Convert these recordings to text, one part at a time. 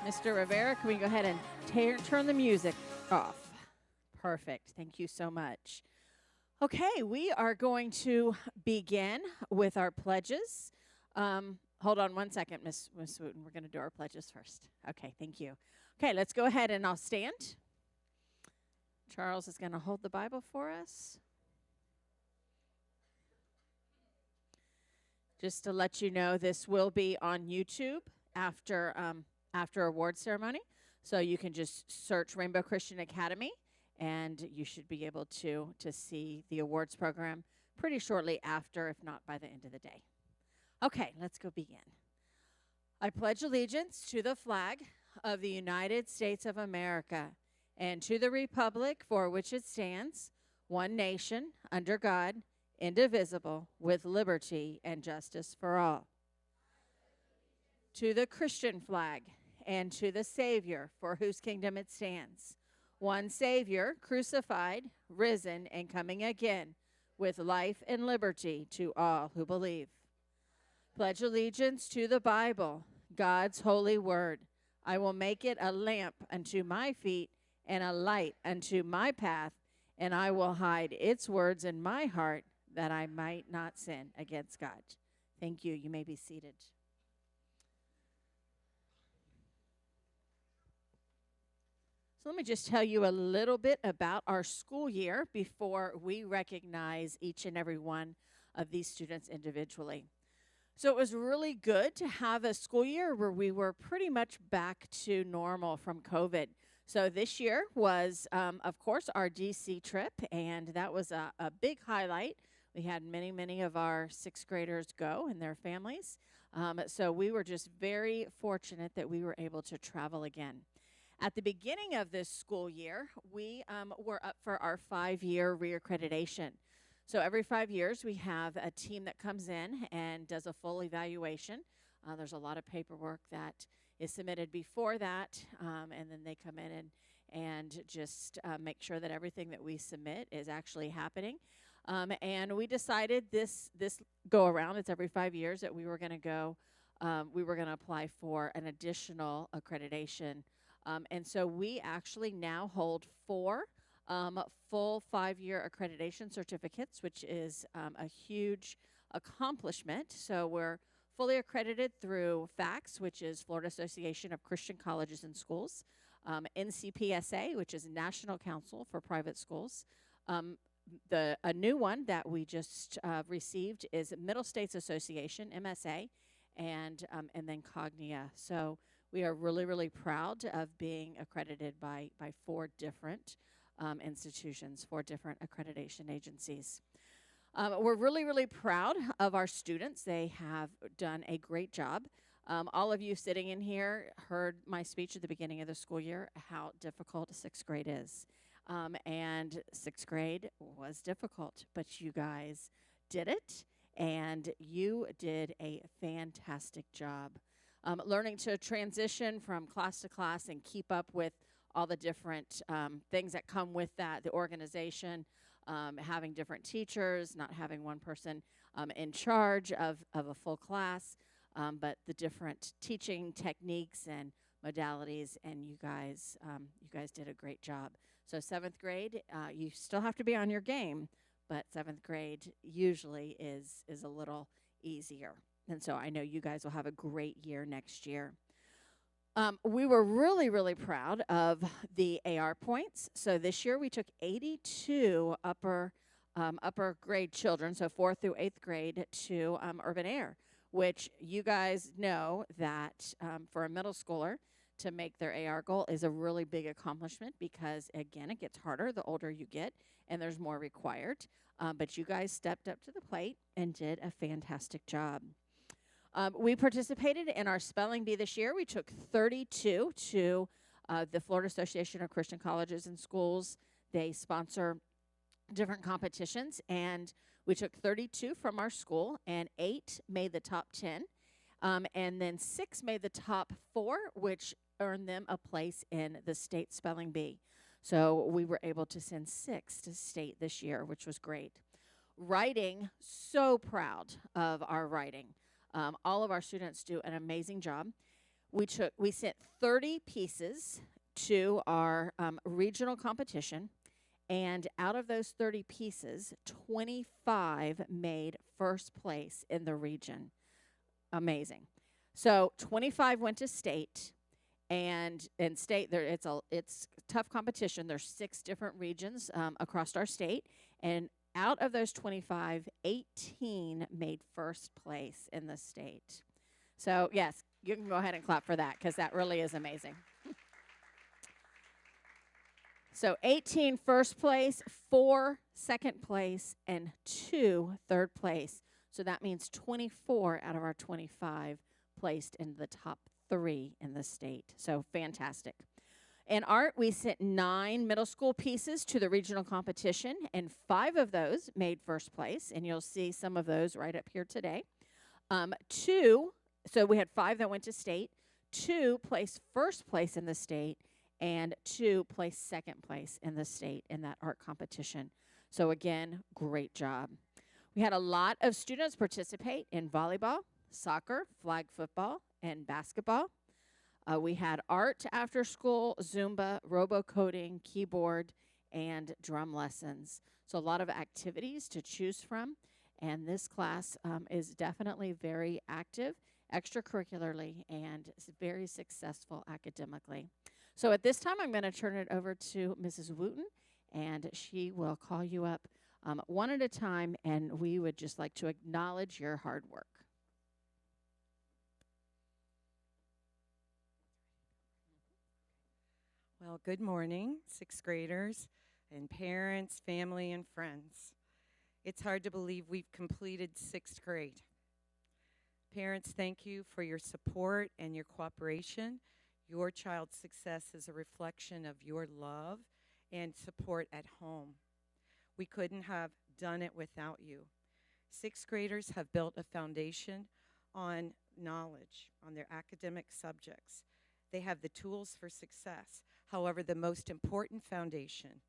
Mr. Rivera, can we go ahead and turn the music off? Perfect. Thank you so much. Okay, we are going to begin with our pledges. Hold on one second, Miss Wooten. We're going to do our pledges first. Okay, thank you. Okay, let's go ahead and I'll stand. Charles is going to hold the Bible for us. Just to let you know, this will be on YouTube after award ceremony. So you can just search Rainbow Christian Academy, and you should be able to see the awards program pretty shortly after, if not by the end of the day. Okay, let's go begin. I pledge allegiance to the flag of the United States of America and to the republic for which it stands, one nation, under God, indivisible, with liberty and justice for all. To the Christian flag and to the Savior for whose kingdom it stands, one Savior, crucified, risen, and coming again, with life and liberty to all who believe. Pledge allegiance to the Bible, God's holy word. I will make it a lamp unto my feet and a light unto my path, and I will hide its words in my heart that I might not sin against God. Thank you. You may be seated. So let me just tell you a little bit about our school year before we recognize each and every one of these students individually. So it was really good to have a school year where we were pretty much back to normal from COVID. So this year was, of course, our DC trip, and that was a big highlight. We had many of our sixth graders go and their families. So we were just very fortunate that we were able to travel again. At the beginning of this school year, we were up for our 5-year reaccreditation. So every 5 years, we have a team that comes in and does a full evaluation. There's a lot of paperwork that is submitted before that, and then they come in and just make sure that everything that we submit is actually happening. And we decided this go around, it's every 5 years, that we were going to go, we were going to apply for an additional accreditation. And so we actually now hold 4 full 5-year accreditation certificates, which is a huge accomplishment. So we're fully accredited through FACS, which is Florida Association of Christian Colleges and Schools, NCPSA, which is National Council for Private Schools. A new one that we just received is Middle States Association, MSA, and then Cognia. So we are really proud of being accredited by 4 different institutions, 4 different accreditation agencies. We're really proud of our students. They have done a great job. All of you sitting in here heard my speech at the beginning of the school year, how difficult 6th grade is. And 6th grade was difficult, but you guys did it, and you did a fantastic job. Learning to transition from class to class and keep up with all the different things that come with that, the organization, having different teachers, not having one person in charge of a full class, but the different teaching techniques and modalities, and you guys did a great job. So 7th grade, you still have to be on your game, but 7th grade usually is a little easier. And so I know you guys will have a great year next year. We were really proud of the AR points. So this year we took 82 upper grade children, so 4th through 8th grade, to Urban Air, which you guys know that for a middle schooler to make their AR goal is a really big accomplishment because, again, it gets harder the older you get and there's more required. But you guys stepped up to the plate and did a fantastic job. We participated in our spelling bee this year. We took 32 to the Florida Association of Christian Colleges and Schools. They sponsor different competitions, and we took 32 from our school, and 8 made the top 10, and then 6 made the top 4, which earned them a place in the state spelling bee. So we were able to send 6 to state this year, which was great. Writing, so proud of our writing. All of our students do an amazing job. We sent 30 pieces to our regional competition, and out of those 30 pieces, 25 made first place in the region. Amazing. So 25 went to state, and in state there it's tough competition. There's 6 different regions across our state, and out of those 25, 18 made first place in the state. So yes, you can go ahead and clap for that because that really is amazing. So 18 first place, 4 second place, and 2 third place. So that means 24 out of our 25 placed in the top 3 in the state. So fantastic. In art, we sent 9 middle school pieces to the regional competition, and 5 of those made first place, and you'll see some of those right up here today. 2, so we had 5 that went to state, 2 placed first place in the state, and 2 placed second place in the state in that art competition. So again, great job. We had a lot of students participate in volleyball, soccer, flag football, and basketball. We had art after school, Zumba, robo-coding, keyboard, and drum lessons. So a lot of activities to choose from, and this class is definitely very active extracurricularly and is very successful academically. So at this time, I'm going to turn it over to Mrs. Wooten, and she will call you up one at a time, and we would just like to acknowledge your hard work. Well, good morning, 6th graders and parents, family, and friends. It's hard to believe we've completed 6th grade. Parents, thank you for your support and your cooperation. Your child's success is a reflection of your love and support at home. We couldn't have done it without you. 6th graders have built a foundation on knowledge, on their academic subjects. They have the tools for success. However, the most important foundation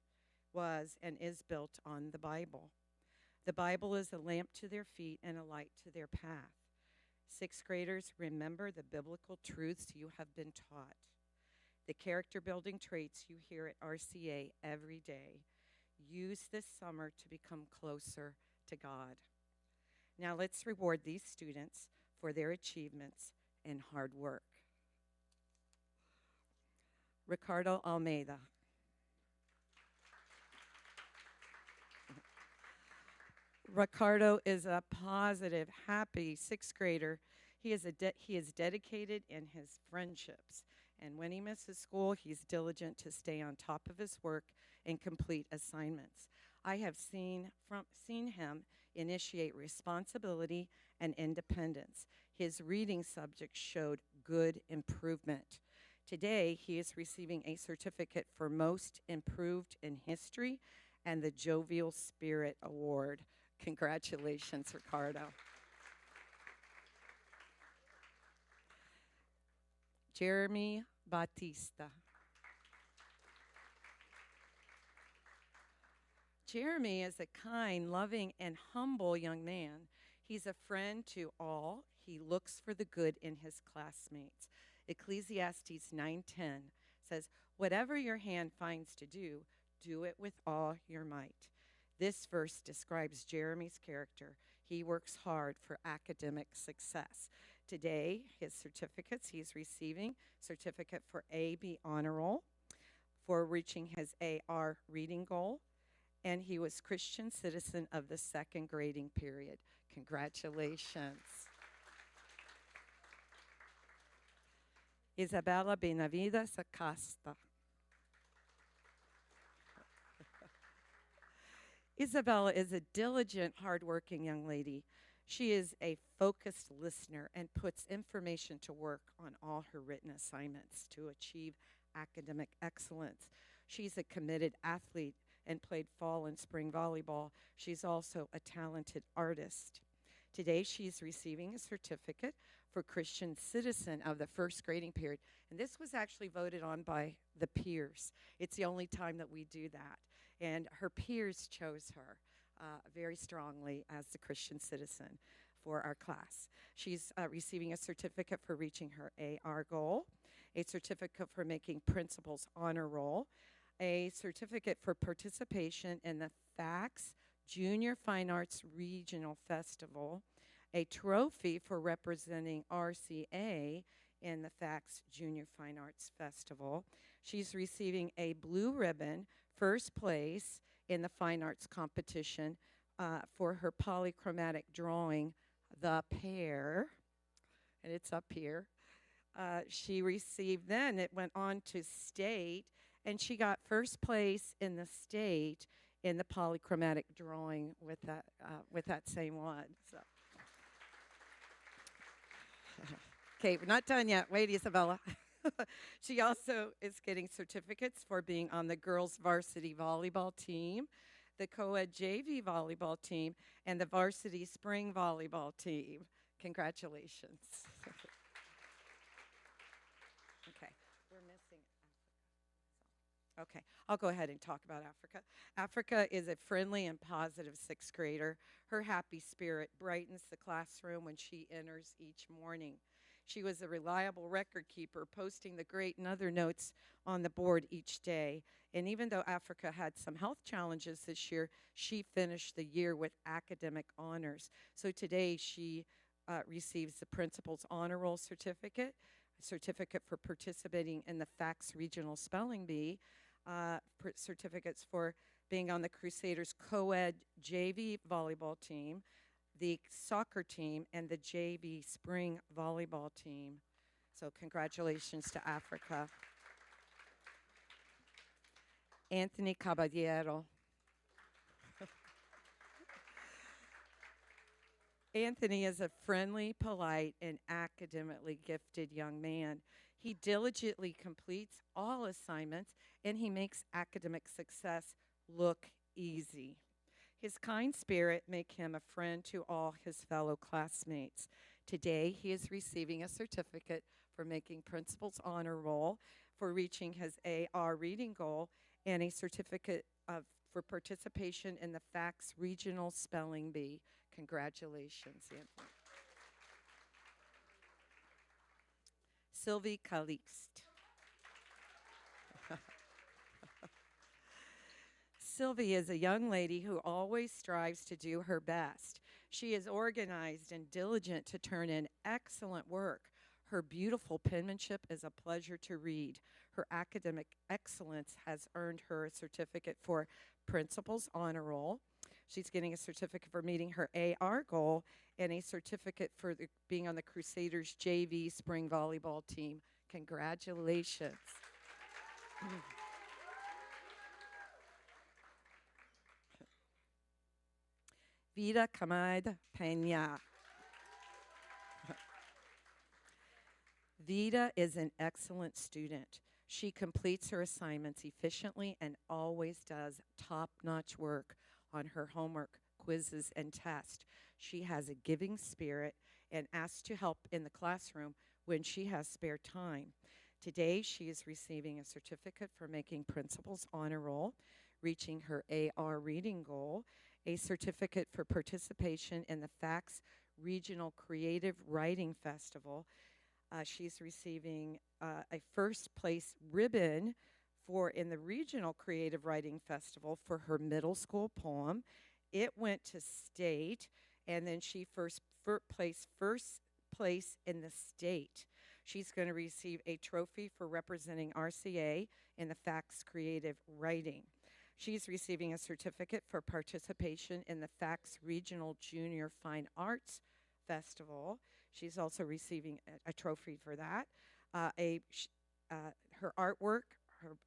was and is built on the Bible. The Bible is a lamp to their feet and a light to their path. 6th graders, remember the biblical truths you have been taught. The character building traits you hear at RCA every day. Use this summer to become closer to God. Now let's reward these students for their achievements and hard work. Ricardo Almeida. Ricardo is a positive, happy 6th grader. He is dedicated in his friendships. And when he misses school, he's diligent to stay on top of his work and complete assignments. I have seen him initiate responsibility and independence. His reading subjects showed good improvement. Today, he is receiving a certificate for Most Improved in History and the Jovial Spirit Award. Congratulations, Ricardo. Jeremy Batista. Jeremy is a kind, loving, and humble young man. He's a friend to all. He looks for the good in his classmates. Ecclesiastes 9:10 says, "Whatever your hand finds to do, do it with all your might." This verse describes Jeremy's character. He works hard for academic success. Today, his certificates, he's receiving certificate for AB Honor Roll for reaching his AR reading goal, and he was Christian Citizen of the 2nd grading period. Congratulations. Isabella Benavides Acosta. Isabella is a diligent, hardworking young lady. She is a focused listener and puts information to work on all her written assignments to achieve academic excellence. She's a committed athlete and played fall and spring volleyball. She's also a talented artist. Today, she's receiving a certificate for Christian Citizen of the 1st grading period. And this was actually voted on by the peers. It's the only time that we do that. And her peers chose her very strongly as the Christian Citizen. for our class. She's receiving a certificate for reaching her AR goal, a certificate for making principals honor roll, a certificate for participation in the FACS Junior Fine Arts Regional Festival, a trophy for representing RCA in the FACS Junior Fine Arts Festival. She's receiving a blue ribbon, first place in the fine arts competition for her polychromatic drawing, The Pear, and it's up here. She received, then it went on to state, and she got first place in the state in the polychromatic drawing with that same one. So. Okay, we're not done yet. Wait, Isabella. She also is getting certificates for being on the girls' varsity volleyball team, the co-ed JV volleyball team, and the varsity spring volleyball team. Congratulations. Okay, we're missing Africa. Okay, I'll go ahead and talk about Africa. Africa is a friendly and positive sixth grader. Her happy spirit brightens the classroom when she enters each morning. She was a reliable record keeper, posting the grade and other notes on the board each day. And even though Africa had some health challenges this year, she finished the year with academic honors. So today she receives the Principal's Honor Roll certificate, a certificate for participating in the FACS Regional Spelling Bee, certificates for being on the Crusaders co-ed JV volleyball team, the soccer team, and the JV spring volleyball team. So congratulations to Africa. Anthony Caballero. Anthony is a friendly, polite, and academically gifted young man. He diligently completes all assignments, and he makes academic success look easy. His kind spirit makes him a friend to all his fellow classmates. Today, he is receiving a certificate for making Principal's Honor Roll, for reaching his AR reading goal, and a certificate for participation in the FACS Regional Spelling Bee. Congratulations, Anthony. Sylvie Calixte. Sylvie is a young lady who always strives to do her best. She is organized and diligent to turn in excellent work. Her beautiful penmanship is a pleasure to read. Her academic excellence has earned her a certificate for Principal's Honor Roll. She's getting a certificate for meeting her AR goal and a certificate for being on the Crusaders JV spring volleyball team. Congratulations. Vida Kamad Peña. Vida is an excellent student. She completes her assignments efficiently and always does top-notch work on her homework, quizzes, and tests. She has a giving spirit and asks to help in the classroom when she has spare time. Today, she is receiving a certificate for making Principal's Honor Roll, reaching her AR reading goal, a certificate for participation in the FACS Regional Creative Writing Festival. She's receiving a first place ribbon in the Regional Creative Writing Festival for her middle school poem. It went to state, and then she first place in the state. She's going to receive a trophy for representing RCA in the FACS Creative Writing. She's receiving a certificate for participation in the FACS Regional Junior Fine Arts Festival. She's also receiving a trophy for that. Her artwork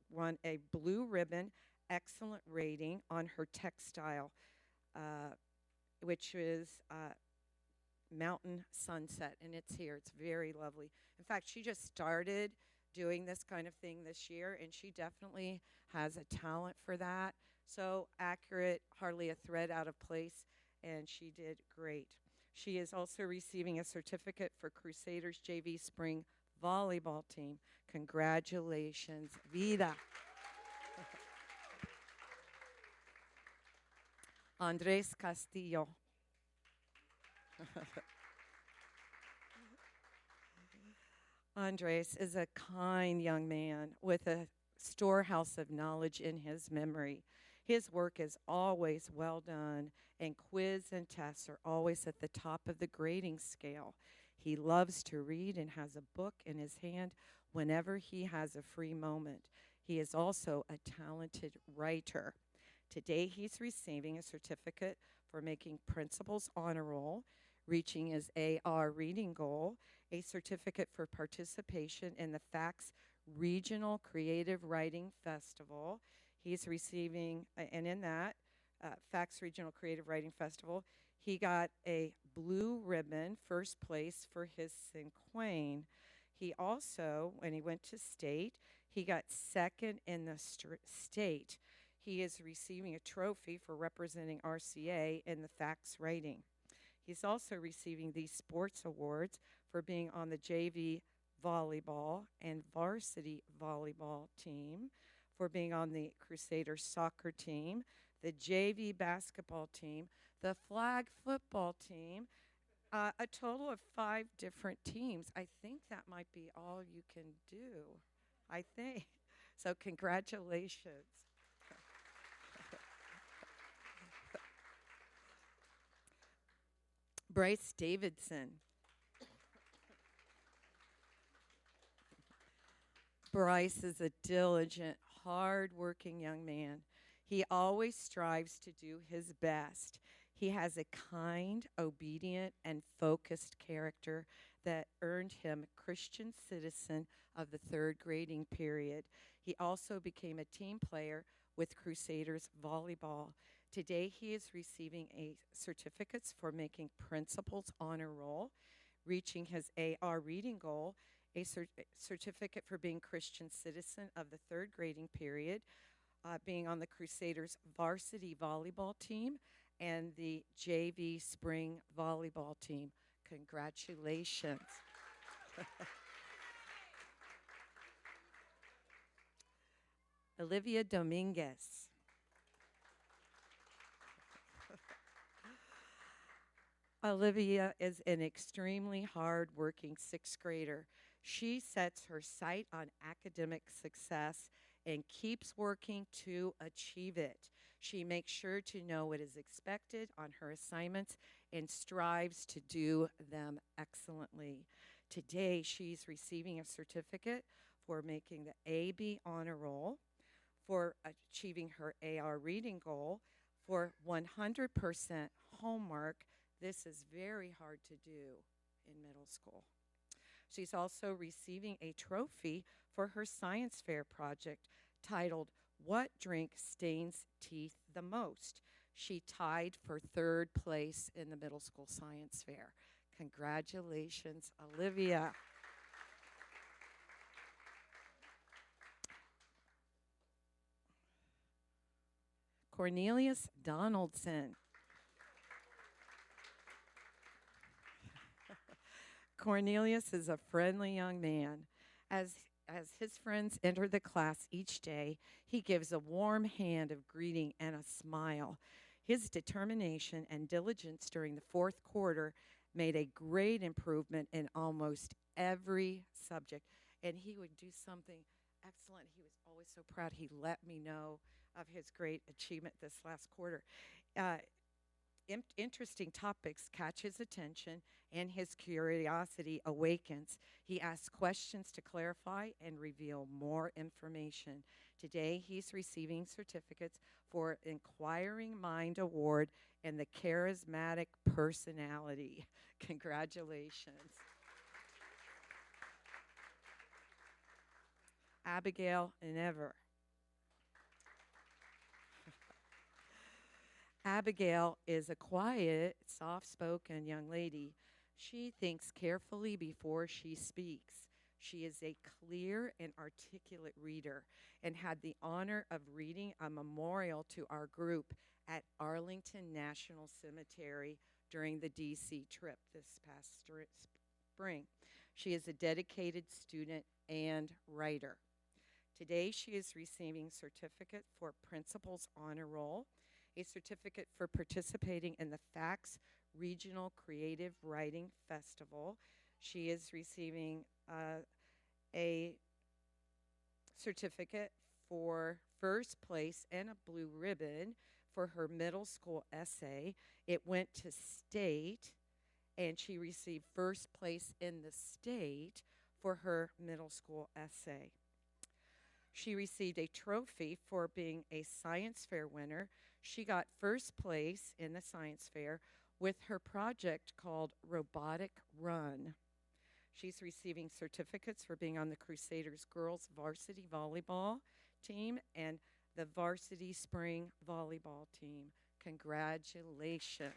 won a blue ribbon excellent rating on her textile, which is Mountain Sunset, and it's here. It's very lovely. In fact, she just started doing this kind of thing this year, and she definitely has a talent for that. So accurate, hardly a thread out of place, and she did great. She is also receiving a certificate for Crusaders JV Spring Volleyball Team. Congratulations, Vida. Andres Castillo. Andres is a kind young man with a storehouse of knowledge in his memory. His work is always well done, and quiz and tests are always at the top of the grading scale. He loves to read and has a book in his hand whenever he has a free moment. He is also a talented writer. Today, he's receiving a certificate for making Principal's Honor Roll, reaching his AR reading goal, a certificate for participation in the FACS Regional Creative Writing Festival. He's receiving, and in that FACS Regional Creative Writing Festival, he got a blue ribbon, first place for his Cinquain. He also, when he went to state, he got second in the state. He is receiving a trophy for representing RCA in the FACS writing. He's also receiving these sports awards for being on the JV volleyball and varsity volleyball team, for being on the Crusaders soccer team, the JV basketball team, the flag football team, a total of 5 different teams. I think that might be all you can do. I think. So congratulations. Bryce Davidson. Bryce is a diligent, hard-working young man. He always strives to do his best. He has a kind, obedient, and focused character that earned him Christian Citizen of the 3rd grading period. He also became a team player with Crusaders volleyball. Today, he is receiving a certificates for making Principal's Honor Roll, reaching his AR reading goal, a certificate for being Christian Citizen of the 3rd grading period, being on the Crusaders varsity volleyball team, and the JV spring volleyball team. Congratulations. Olivia Dominguez. Olivia is an extremely hard-working 6th grader. She sets her sight on academic success and keeps working to achieve it. She makes sure to know what is expected on her assignments and strives to do them excellently. Today, she's receiving a certificate for making the AB Honor Roll, for achieving her AR reading goal, for 100% homework. This is very hard to do in middle school. She's also receiving a trophy for her science fair project titled, What Drink Stains Teeth the Most? She tied for 3rd place in the middle school science fair. Congratulations, Olivia. Cornelius Donaldson. Cornelius is a friendly young man. As his friends enter the class each day, he gives a warm hand of greeting and a smile. His determination and diligence during the 4th quarter made a great improvement in almost every subject. And he would do something excellent. He was always so proud. He let me know of his great achievement this last quarter. Interesting topics catch his attention, and his curiosity awakens. He asks questions to clarify and reveal more information. Today, he's receiving certificates for Inquiring Mind Award and the Charismatic Personality. Congratulations. Abigail Never. Abigail is a quiet, soft-spoken young lady. She thinks carefully before she speaks. She is a clear and articulate reader and had the honor of reading a memorial to our group at Arlington National Cemetery during the D.C. trip this past spring. She is a dedicated student and writer. Today, she is receiving certificate for Principal's Honor Roll, a certificate for participating in the FACS Regional Creative Writing Festival. She is receiving a certificate for first place and a blue ribbon for her middle school essay. It went to state, and she received first place in the state for her middle school essay. She received a trophy for being a science fair winner. She got first place in the science fair with her project called Robotic Run. She's receiving certificates for being on the Crusaders girls varsity volleyball team and the varsity spring volleyball team. Congratulations.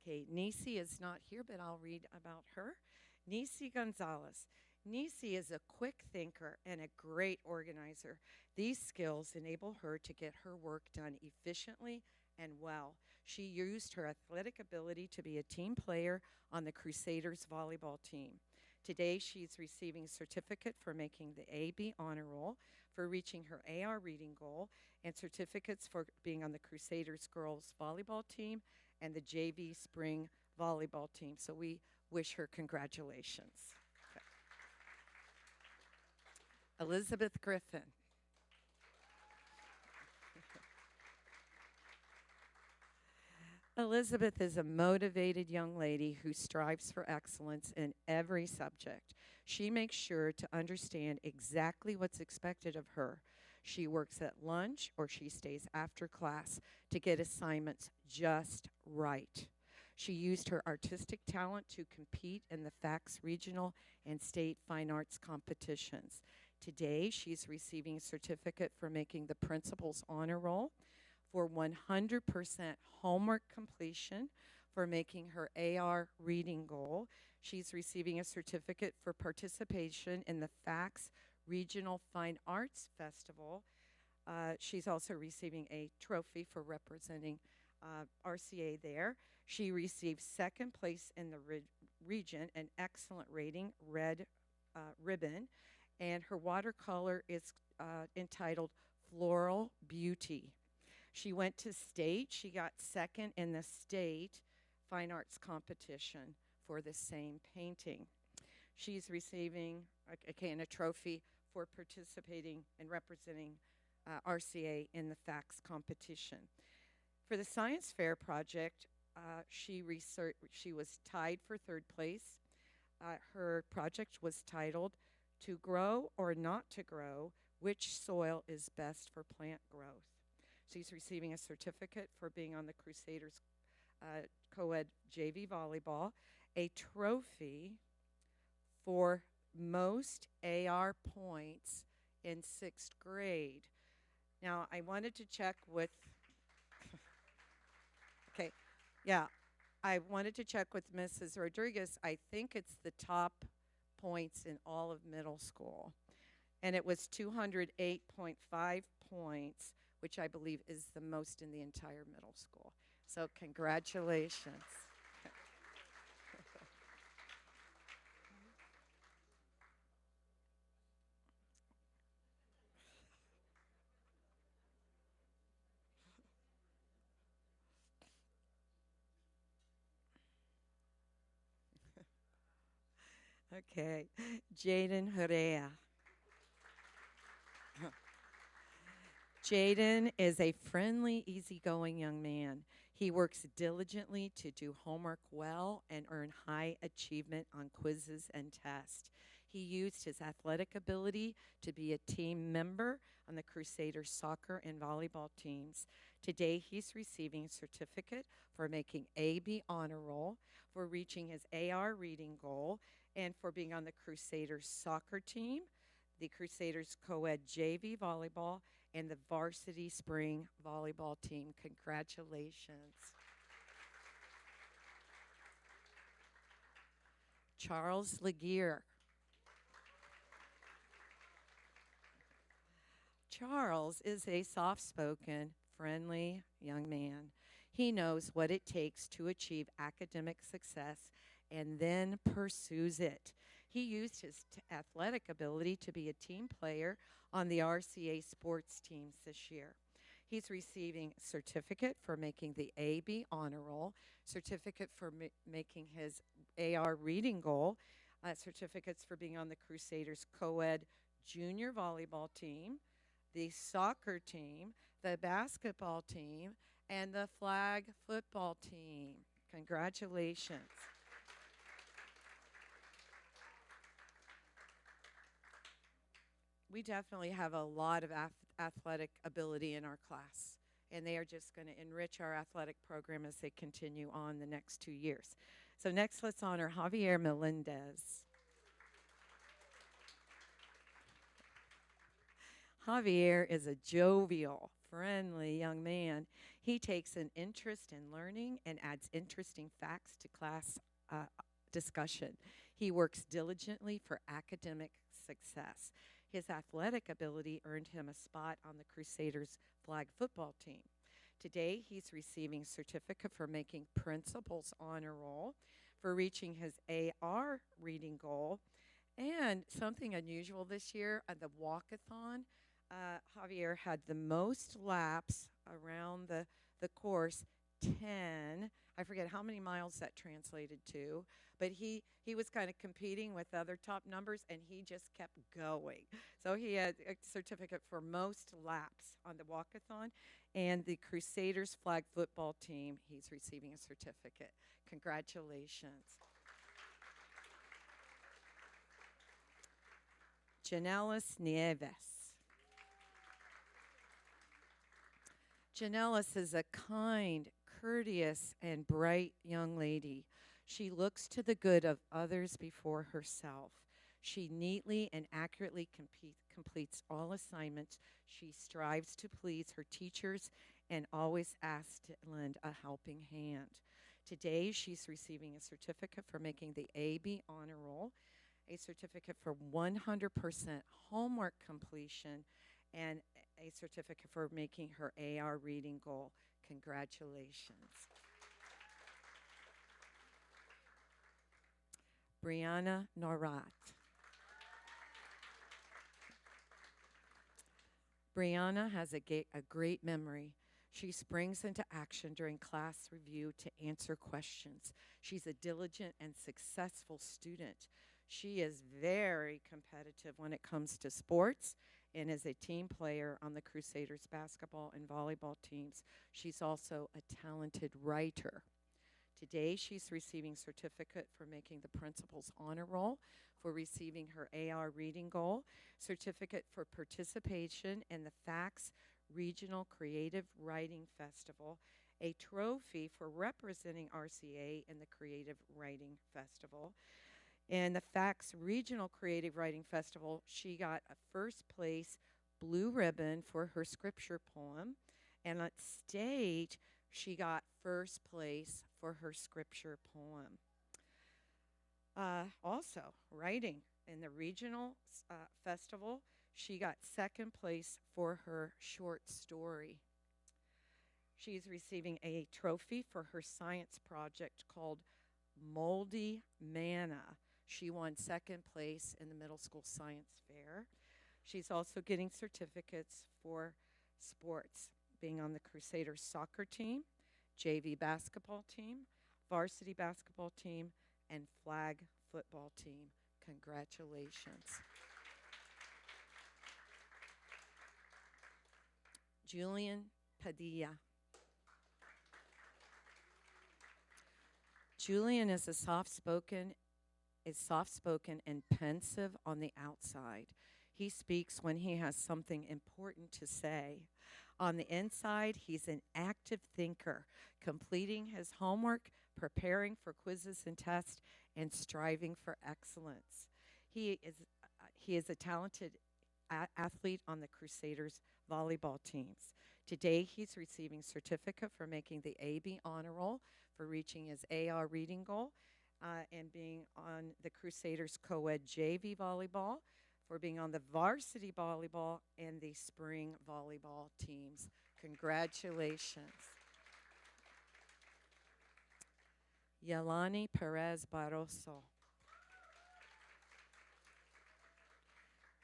Okay, Nisi is not here, but I'll read about her. Nisi Gonzalez. Nisi is a quick thinker and a great organizer. These skills enable her to get her work done efficiently and well. She used her athletic ability to be a team player on the Crusaders volleyball team. Today, she's receiving a certificate for making the AB honor roll, for reaching her AR reading goal, and certificates for being on the Crusaders girls volleyball team and the JV spring volleyball team. So we wish her congratulations. Okay. Elizabeth Griffin. Elizabeth is a motivated young lady who strives for excellence in every subject. She makes sure to understand exactly what's expected of her. She works at lunch or she stays after class to get assignments just right. She used her artistic talent to compete in the FACS regional and state fine arts competitions. Today, she's receiving a certificate for making the principal's honor roll, for 100% homework completion, for making her AR reading goal. She's receiving a certificate for participation in the FACS Regional Fine Arts Festival. She's also receiving a trophy for representing RCA there. She received second place in the region, an excellent rating, red ribbon, and her watercolor is entitled Floral Beauty. She went to state. She got second in the state fine arts competition for the same painting. She's receiving a trophy for participating and representing RCA in the FACS competition. For the science fair project, she was tied for third place. Her project was titled "To Grow or Not to Grow, Which Soil is Best for Plant Growth." She's receiving a certificate for being on the Crusaders co-ed JV volleyball, a trophy for most AR points in 6th grade. Now, I wanted to check with, okay, yeah, I wanted to check with Mrs. Rodriguez. I think it's the top points in all of middle school. And it was 208.5 points, which I believe is the most in the entire middle school. So congratulations. Okay, Jaden Herrera. Jaden is a friendly, easygoing young man. He works diligently to do homework well and earn high achievement on quizzes and tests. He used his athletic ability to be a team member on the Crusaders soccer and volleyball teams. Today, he's receiving a certificate for making AB honor roll, for reaching his AR reading goal, and for being on the Crusaders soccer team, the Crusaders co-ed JV volleyball, and the varsity spring volleyball team. Congratulations. Charles Laguerre. Charles is a soft-spoken, friendly young man. He knows what it takes to achieve academic success and then pursues it. He used his athletic ability to be a team player on the RCA sports teams this year. He's receiving certificate for making the AB honor roll, certificate for making his AR reading goal, certificates for being on the Crusaders co-ed junior volleyball team, the soccer team, the basketball team, and the flag football team. Congratulations. We definitely have a lot of athletic ability in our class, and they are just going to enrich our athletic program as they continue on the next 2 years. So next, let's honor Javier Melendez. Javier is a jovial, friendly young man. He takes an interest in learning and adds interesting facts to class discussion. He works diligently for academic success. His athletic ability earned him a spot on the Crusaders flag football team. Today, he's receiving certificate for making principal's honor roll, for reaching his AR reading goal, and something unusual this year, the walkathon. Javier had the most laps around the course, 10. I forget how many miles that translated to, but he was kind of competing with other top numbers, and he just kept going. So he had a certificate for most laps on the walkathon, and the Crusaders flag football team, he's receiving a certificate. Congratulations. Janelis Nieves. Janelis is a kind, courteous, and bright young lady. She looks to the good of others before herself. She neatly and accurately completes all assignments. She strives to please her teachers and always asks to lend a helping hand. Today, she's receiving a certificate for making the AB honor roll, a certificate for 100% homework completion, and a certificate for making her AR reading goal. Congratulations. Brianna Norat. Brianna has a great memory. She springs into action during class review to answer questions. She's a diligent and successful student. She is very competitive when it comes to sports and is a team player on the Crusaders basketball and volleyball teams. She's also a talented writer. Today, she's receiving certificate for making the principal's honor roll, for receiving her AR reading goal, certificate for participation in the FACS Regional Creative Writing Festival, a trophy for representing RCA in the Creative Writing Festival. In the FACS Regional Creative Writing Festival, she got a first place blue ribbon for her scripture poem. And at state, she got first place for her scripture poem. Also, writing in the regional festival, she got second place for her short story. She's receiving a trophy for her science project called Moldy Manna. She won second place in the middle school science fair. She's also getting certificates for sports, being on the Crusaders soccer team, JV basketball team, varsity basketball team, and flag football team. Congratulations. Julian Padilla. Julian is soft-spoken and pensive on the outside. He speaks when he has something important to say. On the inside, he's an active thinker, completing his homework, preparing for quizzes and tests, and striving for excellence. He is a talented athlete on the Crusaders volleyball teams. Today, he's receiving certificate for making the AB honor roll, for reaching his AR reading goal, and being on the Crusaders co-ed JV volleyball, for being on the varsity volleyball and the spring volleyball teams. Congratulations. Yelani Perez Barroso.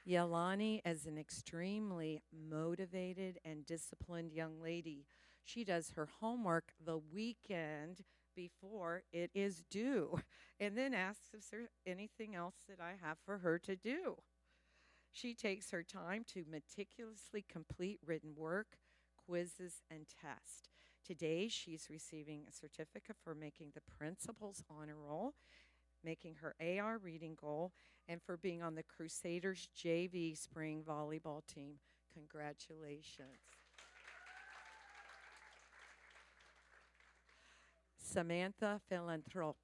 Yelani is an extremely motivated and disciplined young lady. She does her homework the weekend before it is due and then asks if there's anything else that I have for her to do. She takes her time to meticulously complete written work, quizzes, and tests. Today, she's receiving a certificate for making the principal's honor roll, making her AR reading goal, and for being on the Crusaders JV spring volleyball team. Congratulations. Samantha Philanthrop.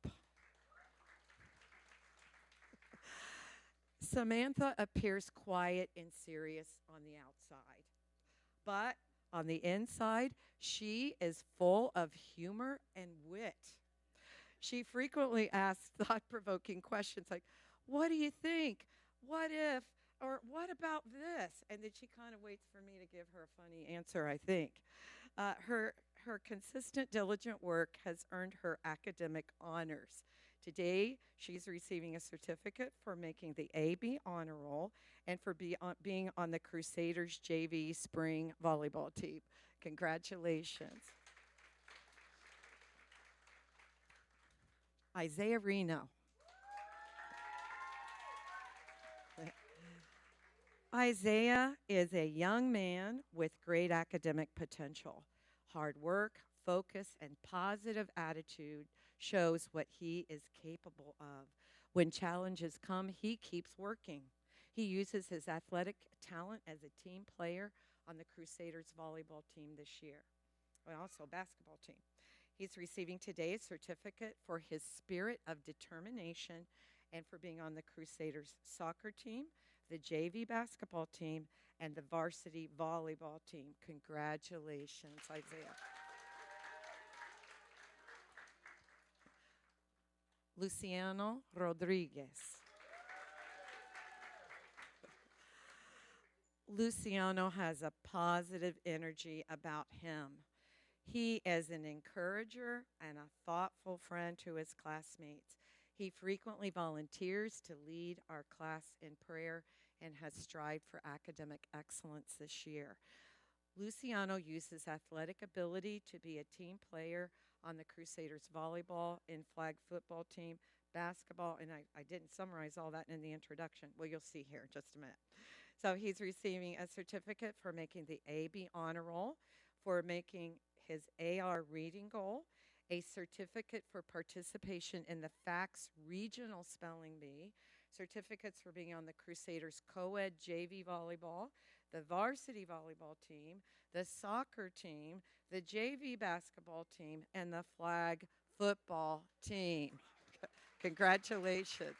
Samantha appears quiet and serious on the outside, but on the inside, she is full of humor and wit. She frequently asks thought provoking questions like, "What do you think? What if? Or what about this?" And then she kind of waits for me to give her a funny answer, I think. Her consistent, diligent work has earned her academic honors. Today, she's receiving a certificate for making the AB honor roll and for being on the Crusaders JV spring volleyball team. Congratulations. Isaiah Reno. Isaiah is a young man with great academic potential. Hard work, focus, and positive attitude shows what he is capable of. When challenges come, he keeps working. He uses his athletic talent as a team player on the Crusaders volleyball team this year, and also basketball team. He's receiving today a certificate for his spirit of determination and for being on the Crusaders soccer team, the JV basketball team, and the varsity volleyball team. Congratulations, Isaiah. Luciano Rodriguez. Luciano has a positive energy about him. He is an encourager and a thoughtful friend to his classmates. He frequently volunteers to lead our class in prayer and has strived for academic excellence this year. Luciano uses athletic ability to be a team player on the Crusaders volleyball and flag football team, basketball, and I didn't summarize all that in the introduction. Well, you'll see here in just a minute. So he's receiving a certificate for making the AB honor roll, for making his AR reading goal, a certificate for participation in the FACS Regional Spelling Bee, certificates for being on the Crusaders co-ed JV volleyball, the varsity volleyball team, the soccer team, the JV basketball team, and the flag football team. Congratulations.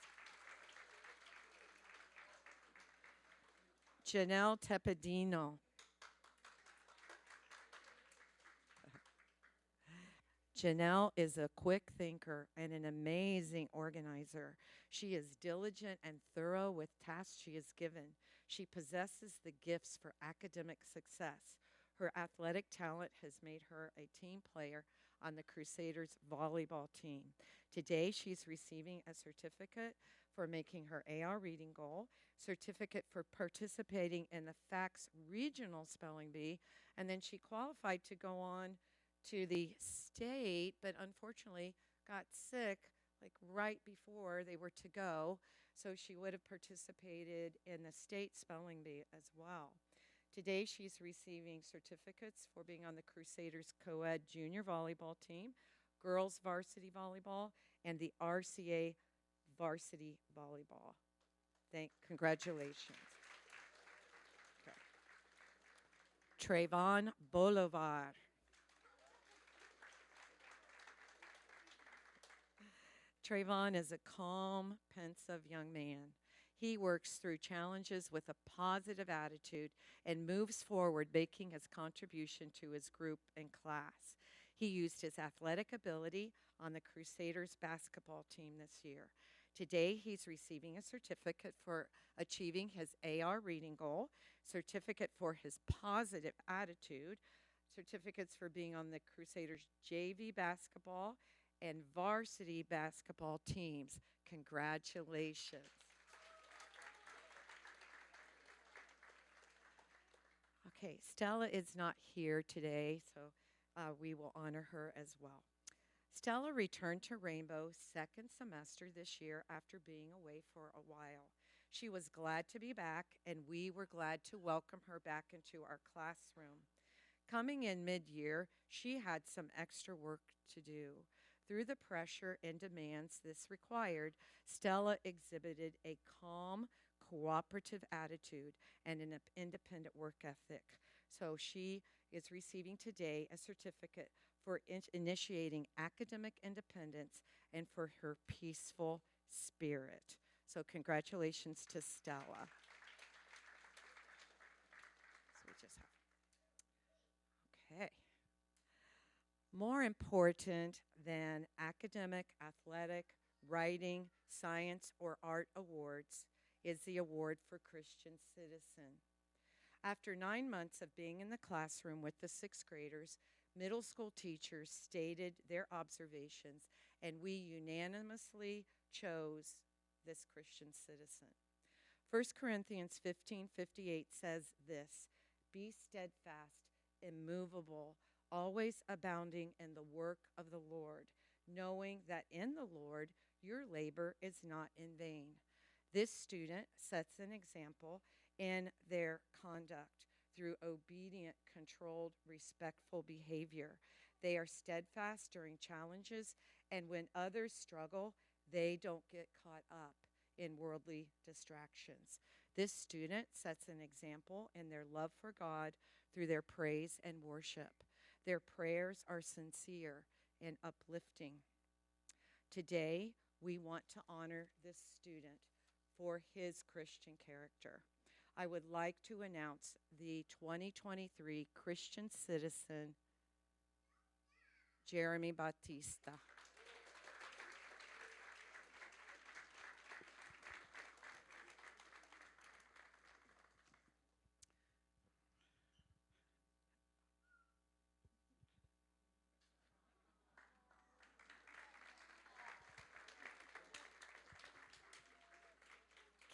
Janelle Tepedino. Janelle is a quick thinker and an amazing organizer. She is diligent and thorough with tasks she is given. She possesses the gifts for academic success. Her athletic talent has made her a team player on the Crusaders volleyball team. Today, she's receiving a certificate for making her AR reading goal, certificate for participating in the FACS Regional Spelling Bee, and then she qualified to go on to the state, but unfortunately got sick like right before they were to go. So she would have participated in the state spelling bee as well. Today she's receiving certificates for being on the Crusaders co-ed junior volleyball team, girls varsity volleyball, and the RCA varsity volleyball. Congratulations. Okay. Trayvon Bolivar. Trayvon is a calm, pensive young man. He works through challenges with a positive attitude and moves forward, making his contribution to his group and class. He used his athletic ability on the Crusaders basketball team this year. Today, he's receiving a certificate for achieving his AR reading goal, certificate for his positive attitude, certificates for being on the Crusaders JV basketball and varsity basketball teams. Congratulations. Okay, Stella is not here today, so we will honor her as well. Stella returned to Rainbow second semester this year after being away for a while. She was glad to be back, and we were glad to welcome her back into our classroom. Coming in mid-year, she had some extra work to do. Through the pressure and demands this required, Stella exhibited a calm, cooperative attitude and an independent work ethic. So she is receiving today a certificate for initiating academic independence and for her peaceful spirit. So congratulations to Stella. So we just have, okay. More important than academic, athletic, writing, science, or art awards is the award for Christian Citizen. After 9 months of being in the classroom with the sixth graders, middle school teachers stated their observations, and we unanimously chose this Christian citizen. 1 Corinthians 15:58 says this: "Be steadfast, immovable, always abounding in the work of the Lord, knowing that in the Lord your labor is not in vain." This student sets an example in their conduct through obedient, controlled, respectful behavior. They are steadfast during challenges, and when others struggle, they don't get caught up in worldly distractions. This student sets an example in their love for God through their praise and worship. Their prayers are sincere and uplifting. Today, we want to honor this student for his Christian character. I would like to announce the 2023 Christian Citizen, Jeremy Batista.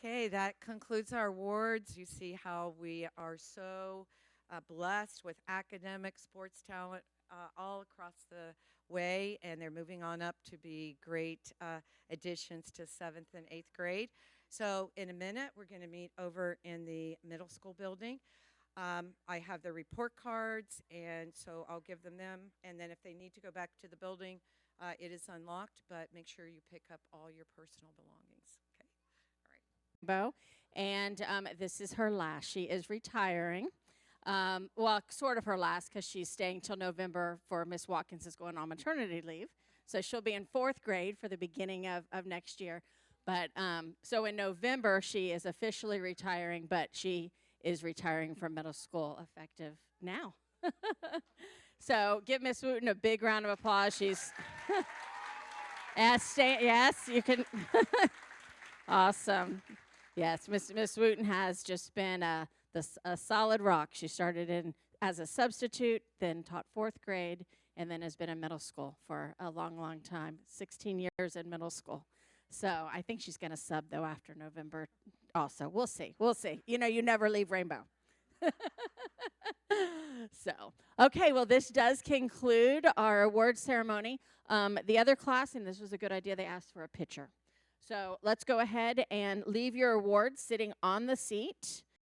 Okay, that concludes our awards. You see how we are so blessed with academic, sports talent all across the way, and they're moving on up to be great additions to 7th and 8th grade. So in a minute, we're going to meet over in the middle school building. I have the report cards, and so I'll give them, and then if they need to go back to the building, it is unlocked, but make sure you pick up all your personal belongings. Okay. Bo, and this is her last. She is retiring. Well, sort of her last, because she's staying till November for Miss Watkins is going on maternity leave. So she'll be in 4th grade for the beginning of next year. But so in November, she is officially retiring, but she is retiring from middle school effective now. So give Miss Wooten a big round of applause. She's, yes, you can. Awesome. Yes, Miss Wooten has just been a solid rock. She started in as a substitute, then taught 4th grade, and then has been in middle school for a long, long time, 16 years in middle school. So I think she's going to sub, though, after November also. We'll see. We'll see. You know, you never leave Rainbow. So, okay, well, this does conclude our award ceremony. The other class, and this was a good idea, they asked for a picture. So let's go ahead and leave your awards sitting on the seat.